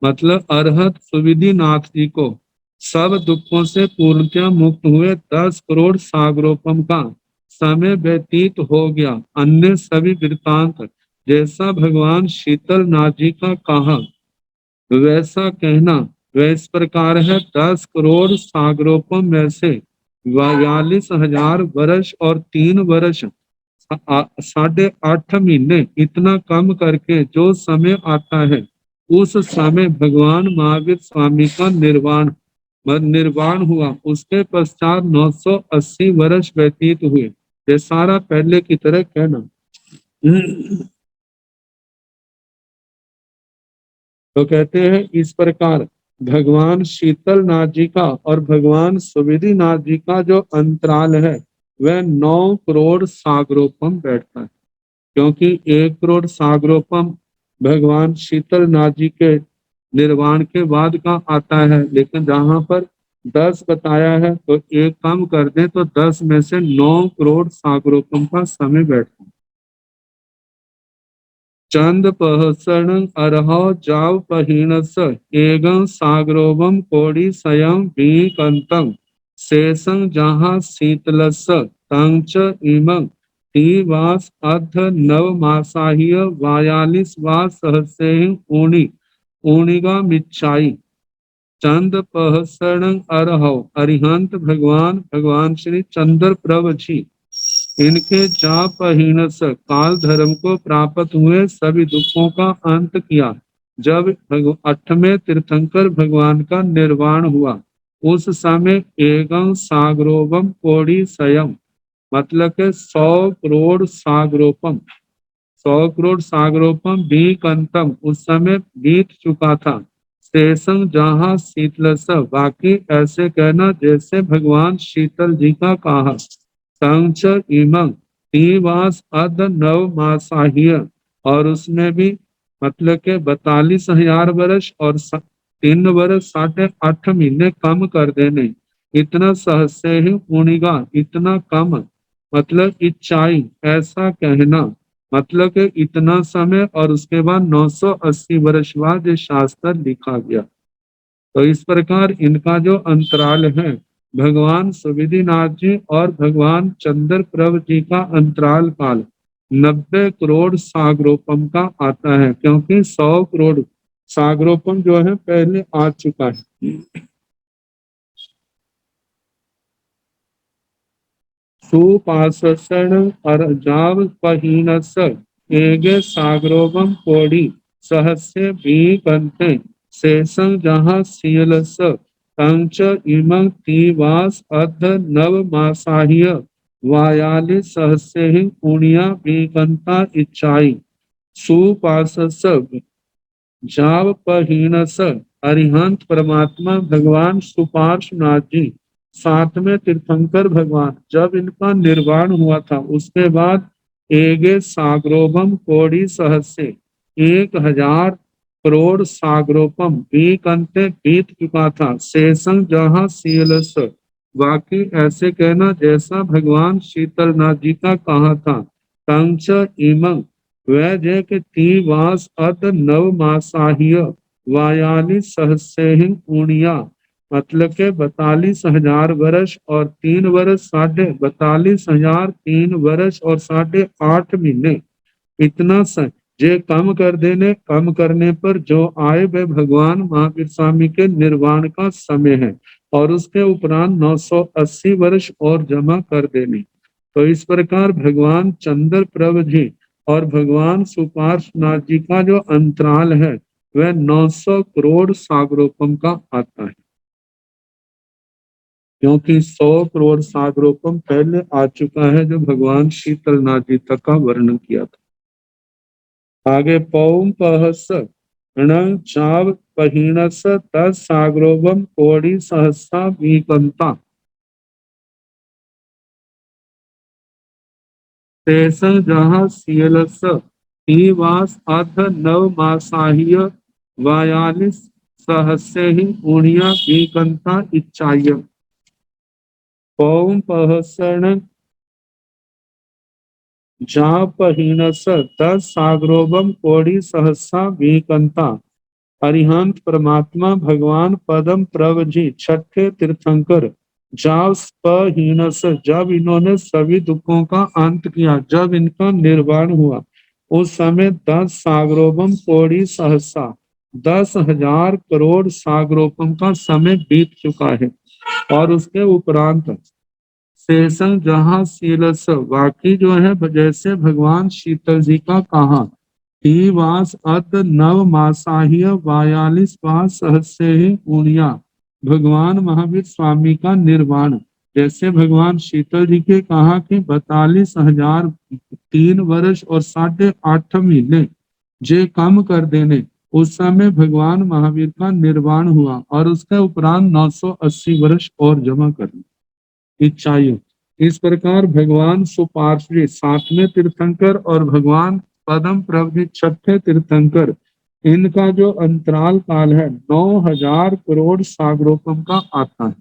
मतलब अरहत सुविधिनाथ जी को सब दुखों से पूर्णतया मुक्त हुए 10 करोड़ सागरोपम का समय व्यतीत हो गया। अन्य सभी वृत्तांत जैसा भगवान शीतलनाथ जी का कहा वैसा कहना वह इस प्रकार है, 10 करोड़ सागरोपम में से 42,000 वर्ष और 3 वर्ष 8.5 महीने इतना कम करके जो समय आता है, उस समय भगवान महावीर स्वामी का निर्वाण हुआ। उसके पश्चात 980 वर्ष व्यतीत हुए। ये सारा पहले की तरह कहना। तो कहते हैं इस प्रकार भगवान शीतलनाथ जी का और भगवान सुविधिनाथ जी का जो अंतराल है वह 9 करोड़ सागरोपम बैठता है, क्योंकि 1 करोड़ सागरोपम भगवान शीतलनाथ जी के निर्वाण के बाद का आता है, लेकिन जहां पर 10 बताया है तो एक कम कर दें तो 10 में से 9 करोड़ सागरोपम का समय बैठता है। चंद पहसण अरहौ जाव पहीणस एगं सागरोवम कोड़ी स्वयं बीकंतम शेषं जहाँ शीतलस तंच इमं वास अध नव मासाह्य 42 वास सहस्ते ऊणी ऊणिगा मिच्छाई। चंद पहसण अरहौ अरिहंत भगवान श्री चंद्र प्रभ जी, इनके जापहीनस काल धर्म को प्राप्त हुए, सभी दुखों का अंत किया। जब 8वें तीर्थंकर भगवान का निर्वाण हुआ उस समय एगं सागरोपम कोड़ी स्वयं, मतलब के 100 करोड़ सागरोपम 100 करोड़ सागरोपम बीकंतम उस समय बीत चुका था। शेषं जहाँ शीतलस, बाकी ऐसे कहना जैसे भगवान शीतल जी का कहा, संच इमं तीवास अध नव मासाह्य, और उसमें भी मतलब के 42,000 वर्ष और 3 वर्ष 8.5 महीने कम कर देने, इतना सहस्य ही पुणिगा, इतना कम मतलब इच्छाई, ऐसा कहना मतलब कि इतना समय और उसके बाद 980 वर्ष बाद ये शास्त्र लिखा गया। तो इस प्रकार इनका जो अंतराल है, भगवान सुविधिनाथ जी और भगवान चंद्र प्रभ जी का अंतराल काल 90 करोड़ सागरोपम का आता है, क्योंकि 100 करोड़ सागरोपम जो है पहले आ चुका है। सुपासण अर्जाव पहीनस एगे सागरोपम कोड़ी सहस्य भी कंते शेषं जहाँ शीलस कंच इमं तीवास अध नव मासाह्य वायालि सहस्य ही पुण्या बीकंता इच्छाई सुपासस जाव पहीनस अरिहंत परमात्मा भगवान सुपार्श्वनाथ जी सातवें तीर्थंकर भगवान, जब इनका निर्वाण हुआ था उसके बाद एगे सागरोपम कोड़ी सहस्य 1000 करोड़ सागरोपम बीक अंते बीत चुका था शेषं जहाँ शीलस, बाकी ऐसे कहना जैसा भगवान शीतलनाथ जी का कहा था। कंच इमं वह जय के तीवास अद नव मासाह्य वायाली सहस्यहि पुण्या, मतलब के 42,000 वर्ष और 3 वर्ष 42,000 3 वर्ष और 8.5 महीने इतना जे कम कर देने, कम करने पर जो आए वह भगवान महावीर स्वामी के निर्वाण का समय है, और उसके उपरांत 980 वर्ष और जमा कर देने। तो इस प्रकार भगवान चंद्र प्रभ जी और भगवान सुपार्श्वनाथ जी का जो अंतराल है वह 900 करोड़ सागरोपम का आता है, क्योंकि 100 करोड़ सागरोपम पहले आ चुका है जो भगवान शीतलनाथ जी तक का वर्णन किया था। आगे पौम पहस णं चाव पहीणस तस् सागरोपम कोड़ी सहस्ता विकंता शेषं जहाँ शीलस वास अथ नव मासाह्य वायालिस सहस्य ही पुण्या विकंता इच्छाय पौम पहसण जापहीनस दस सागरोबम कोड़ी सहसा विकंता। अरिहंत परमात्मा भगवान पदम प्रभ जी छठे तीर्थंकर जापहीनस, जब इन्होंने सभी दुखों का अंत किया, जब इनका निर्वाण हुआ उस समय 10 सागरोपम कोड़ी सहसा 10,000 करोड़ सागरोपम का समय बीत चुका है, और उसके उपरांत शेषं जहाँ शीलस, बाकी जो है जैसे भगवान शीतल जी का कहा ही वास अत नव मासाह्य 42 सहस्य ही पुण्या, भगवान महावीर स्वामी का निर्वाण जैसे भगवान शीतल जी के कहा कि 42,000 3 वर्ष और 8.5 महीने जे कम कर देने, उस समय भगवान महावीर का निर्वाण हुआ, और उसके उपरांत 980 वर्ष और जमा करने इच्छायु। इस प्रकार भगवान सुपार्श्वी सातवें तीर्थंकर और भगवान पदम प्रभ जी छठे तीर्थंकर, इनका जो अंतराल काल है 9,000 करोड़ सागरोपम का आता है।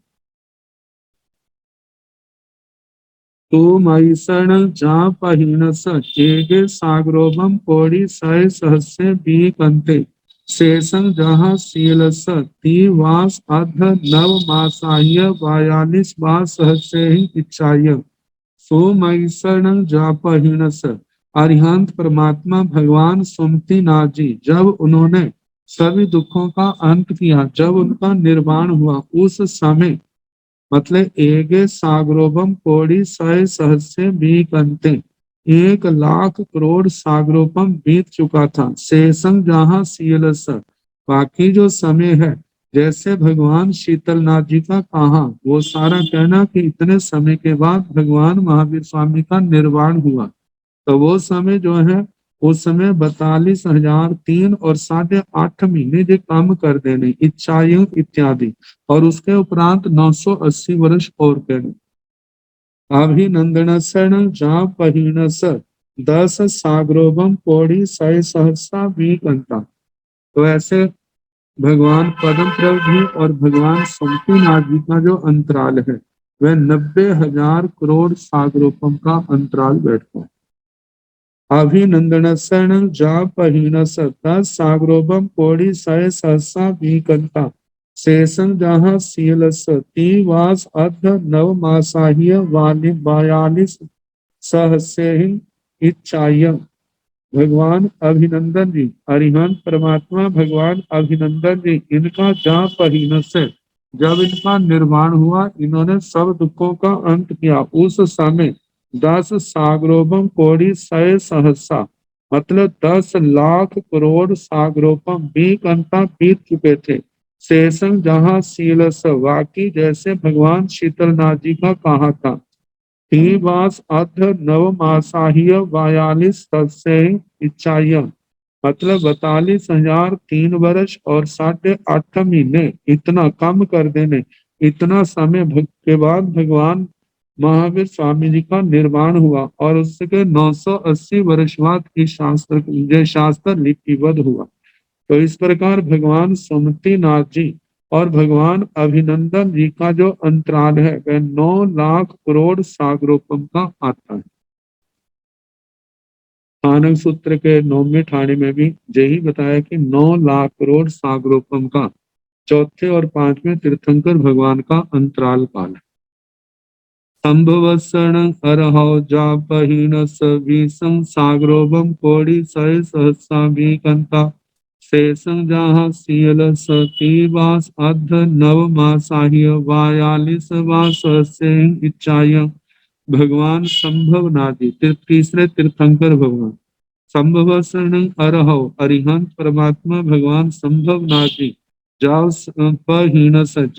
तो मैसण जा पहीनस चेगे सागरोपम कोड़ी सय सहस्य बीकंते शेषं जहाँ शीलस वास अध नव मासाह्य 42 सहस्य ही इच्छाय सोमैसण जापहीनस। अरिहंत परमात्मा भगवान सुमतिनाथ जी, जब उन्होंने सभी दुखों का अंत किया, जब उनका निर्वाण हुआ उस समय, मतलब एगे सागरोपम कोड़ी सय सहस्य बीकंते 1 लाख करोड़ सागरोपम बीत चुका था शेषं जहाँ शीलस, बाकी जो समय है जैसे भगवान शीतलनाथ जी का कहा वो सारा कहना कि इतने समय के बाद भगवान महावीर स्वामी का निर्वाण हुआ, तो वो समय जो है उस समय 42,000 3 और 8.5 महीने जो काम कर देने इच्छाएं इत्यादि, और उसके उपरांत 980 वर्ष और कहने। अभिनंदन जा पहीनस 10 सागरोबम कोड़ी सय सहसा विकंता। तो ऐसे भगवान पदम प्रभु जी और भगवान शंकुनाथ जी का जो अंतराल है वह 90,000 करोड़ सागरोपम का अंतराल बैठता है। अभिनंदन शरण जापहीन सत्ता साग्रोभम कोड़ी सय सहसा विकंता शेषं जहाँ शीलस तीवास अर्ध नव मासाह्य वाली 42 सहस्यहिं इच्छायं। भगवान अभिनंदन जी, अरिहंत परमात्मा भगवान अभिनंदन जी, इनका जापहीन से जब इनका निर्माण हुआ, इन्होंने सब दुखों का अंत किया। उस समय 10 सागरोपम कोड़ी सय सहसा, मतलब 10 लाख करोड़ सागरोपम बीक अंता बीत चुके थे। शेषम जहाँ शीलस वाकी, जैसे भगवान शीतलनाथ जी का कहा था। वास अध नव मासाह्य 42 तत्से इच्छाय, मतलब 42,000 3 वर्ष और 8.5 महीने, इतना कम कर देने, इतना समय के बाद भगवान महावीर स्वामी जी का निर्माण हुआ और उसके 980 वर्ष बाद इस शास्त्र लिपिबद्ध हुआ। तो इस प्रकार भगवान सुमतिनाथ जी और भगवान अभिनंदन जी का जो अंतराल है वह 9 लाख करोड़ सागरोपम का आता है। आनंद सूत्र के 9वें ठाणे में भी यही बताया कि 9 लाख करोड़ सागरोपम का चौथे और 5वें तीर्थंकर भगवान का अंतराल काल है। संभवसण अरहौ जापहीन सविसं सागरोभम कोड़ी सय सहसा विकंता शेषं जहाँ शील सतीवास अध नव मासाह्य 42 सहस्ये इच्छाय। भगवान संभवनादि तीसरे तीर्थंकर भगवान संभवसण अरहौ, अरिहंत परमात्मा भगवान संभवनाथ जी, जब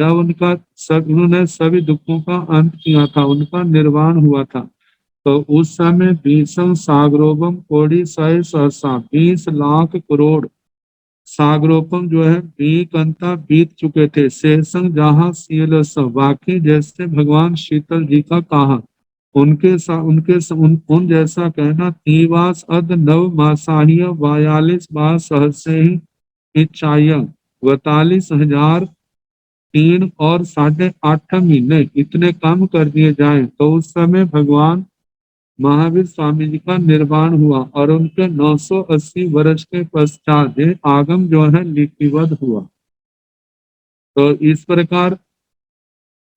उनका उन्होंने सभी दुखों का अंत किया था, उनका निर्वाण हुआ था, तो उस समय 20 सागरोपम कोड़ी सय सहसा 20 लाख करोड़ सागरोपम जो है बीक अंता बीत चुके थे। शेषं जहाँ शील बाकी, जैसे भगवान शीतल जी का कहा, उन जैसा कहना। तीवास अद नव मासाह्य 42 सहस्ये ही इच्छाय, 42,000 3 और 8.5 महीने इतने कम कर दिए जाएं, तो उस समय भगवान महावीर स्वामी जी का निर्वाण हुआ और उनके 980 वर्ष के पश्चात ये आगम जो है लिपिबद्ध हुआ। तो इस प्रकार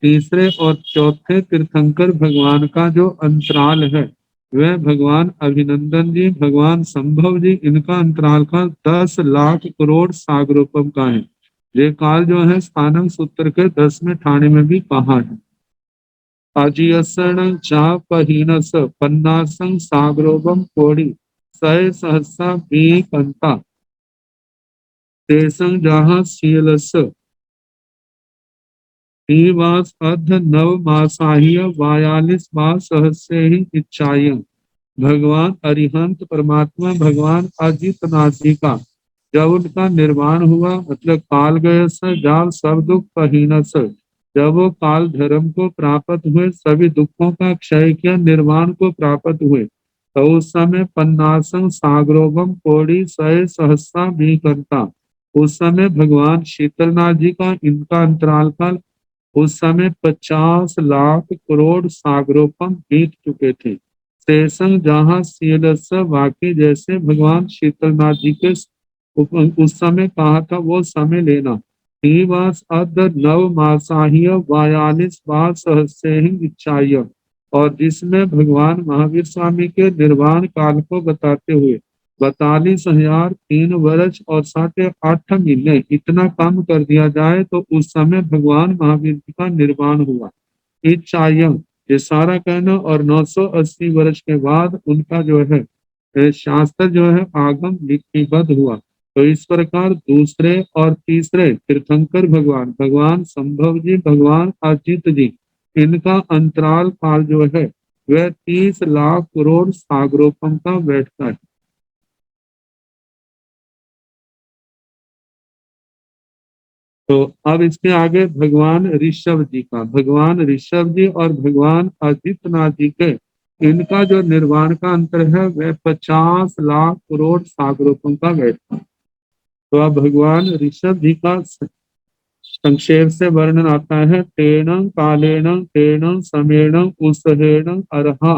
तीसरे और चौथे तीर्थंकर भगवान का जो अंतराल है वह भगवान अभिनंदन जी, भगवान संभव जी, इनका अंतराल का 10 लाख करोड़ सागरोपम का है। ये काल जो है स्थानम सूत्र के 10वें ठाणे में भी कहा है। अजियसण चापहीनस पन्नासं सागरोपम कोड़ी सय सहसा बीकंता तेसं जहाँ शीलस वास अध नव मासाह्य 42 सहस्ये ही इच्छाय। भगवान अरिहंत परमात्मा भगवान अजितनाथ जी का जब उनका निर्माण हुआ, मतलब काल गय से जाल सब दुख पहीनस, जब वो काल धर्म को प्राप्त हुए, सभी दुखों का क्षय किया, निर्वाण को प्राप्त हुए, तो उस समय 50 सागरोभम कोड़ी सय सहसा भी करता। उस समय भगवान शीतलनाथ जी का इनका अंतराल काल उस समय 50 लाख करोड़ सागरोपम बीत चुके थे। शेषं जहाँ शीलस वाकी, जैसे भगवान शीतलनाथ जी के उस समय कहा था वो समय लेना। वास अद नव मासाह्य 42 सहस्ये ही इच्छाय, और जिसमें भगवान महावीर स्वामी के निर्वाण काल को बताते हुए 42,000 3 वर्ष और 8.5 महीने इतना कम कर दिया जाए, तो उस समय भगवान महावीर जी का निर्वाण हुआ। इच्छायम, ये सारा कहना, और 980 वर्ष के बाद उनका जो है शास्त्र जो है आगम लिपिबद्ध हुआ। तो इस प्रकार दूसरे और तीसरे तीर्थंकर भगवान भगवान संभव जी, भगवान अजित जी, इनका अंतराल काल जो है वह 30 लाख करोड़ सागरोपम का बैठता है। तो अब इसके आगे भगवान ऋषभ जी का, भगवान ऋषभ जी और भगवान आदित्यनाथ जी के, इनका जो निर्वाण का अंतर है वह 50 लाख करोड़ सागरोपम का बैठता है। तो अब भगवान ऋषभ जी का संक्षेप से वर्णन आता है। तेन कालेन तेन समेण उसहेण अरहा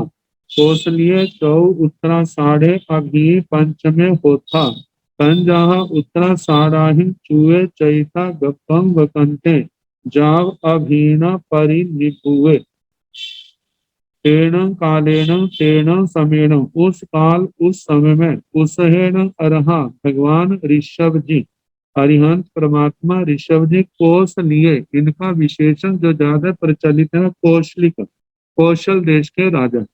कौशल्य चौ उत्तरा साढ़े अभी पंचमे होता तन जहाँ उत्तरा साढ़ाही चुए चैता गप्पम वकंते जाव अभीना परि निपुए तेण कालेन तेण समेण उस काल उस समय में उसहेण अरहा भगवान ऋषभ जी अरिहंत परमात्मा ऋषभ जी कोश लिए। इनका विशेषण जो ज्यादा प्रचलित है कौशलिक, कौशल देश के राजा।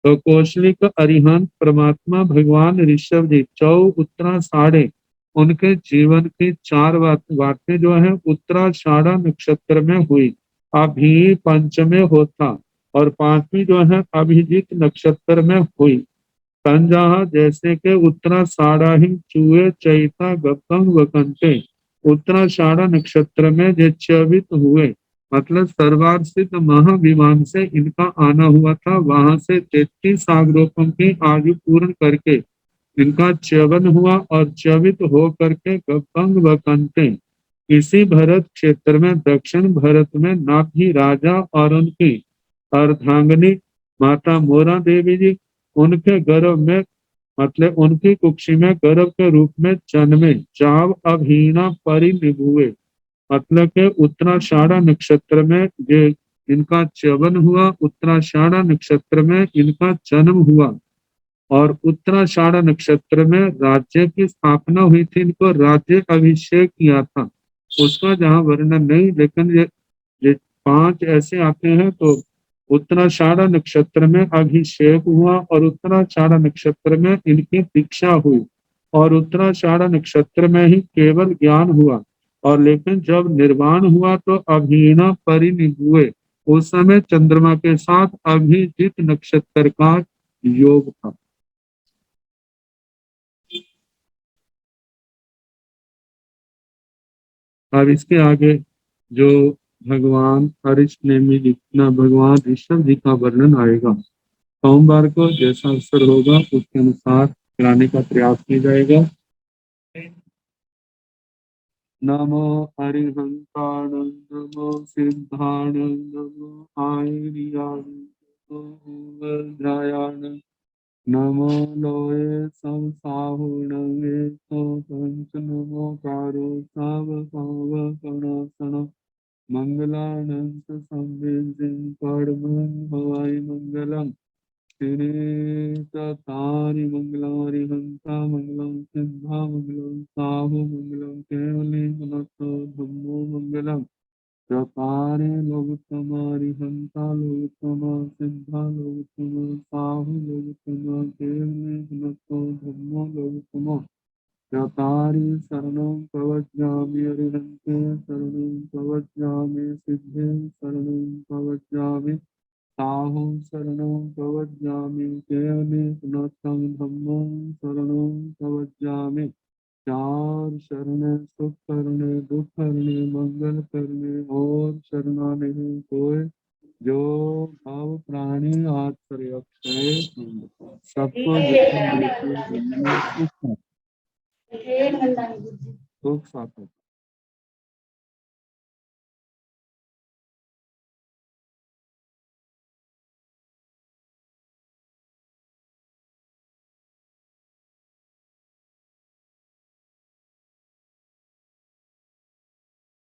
तो कौशलिक अरिहंत परमात्मा भगवान ऋषभ जी चौ उत्तरा साढ़े उनके जीवन की चार बातें जो है उत्तराषाढ़ा नक्षत्र में हुई। अभी पंचमे होता और पांचवी जो है अभिजीत नक्षत्र में हुई। तंजहा जैसे के उत्तराषाढ़ा चूहे चैता गप्पम वकंते उत्तराषाढ़ा नक्षत्र में जो चयवित हुए मतलब सर्वार्षित महाविमान से इनका आना हुआ था। वहां से 33 सागरोपम की आयु पूर्ण करके इनका च्यवन हुआ और च्यवित हो करके गप्पंग वकंते इसी भरत क्षेत्र में दक्षिण भारत में नाभि राजा और उनकी अर्धांगनी माता मोरा देवी जी उनके गर्भ में मतलब उनकी कुक्षी में गर्भ के रूप में जन्मे। जाव अभीना परिनिभुए मतलब के उत्तराषाढ़ा नक्षत्र में ये इनका च्यवन हुआ, उत्तराषाढ़ा नक्षत्र में इनका जन्म हुआ और उत्तराषाढ़ा नक्षत्र में राज्य की स्थापना हुई थी। इनको राज्य अभिषेक किया था, उसका जहाँ वर्णन नहीं, लेकिन ये 5 ऐसे आते हैं। तो उत्तराषाढ़ा नक्षत्र में अभिषेक हुआ और उत्तराषाढ़ा नक्षत्र में इनकी दीक्षा हुई और उत्तराषाढ़ा नक्षत्र में ही केवल ज्ञान हुआ। और लेकिन जब निर्वाण हुआ तो अभिना परिनिभुए, उस समय चंद्रमा के साथ अभिजीत नक्षत्र का योग था। अब इसके आगे जो भगवान हरिष्णेमी जितना भगवान ऋषभ जी का वर्णन आएगा, सोमवार को जैसा अवसर होगा उसके अनुसार कराने का प्रयास किया जाएगा। नमो हरिहंताणं नमो सिद्धाणं नमो आयर्याणं नमो लोये संसाहुणं पंच नमो कारो सावकावकणासन मंगलानंद संवेदिं परमं हवाई मंगलम् तारि मंगलारि हंसा मंगलम सिद्धा मंगलम साहु मंगलम केवली मनसो धम्मो मंगलम चतारे लोकतमारि हंसा लोकतमा सिद्धा लोकतमा साहु लोकतमा केवली मनसो धम्मो लोकतमा चतारि शरणं प्रवज्जामि अरिहन्ते शरणं प्रवज्जामि सिद्धे शरणं प्रवज्जामि साहु शरणं प्रवज्जामि केवले पुनः धम्मं शरणं प्रवज्जामि। 4 शरण सुख करने दुख करने मंगल करने और शरणा नहीं कोई जो भाव प्राणी आश्रय सबको जिसमें सुख साथ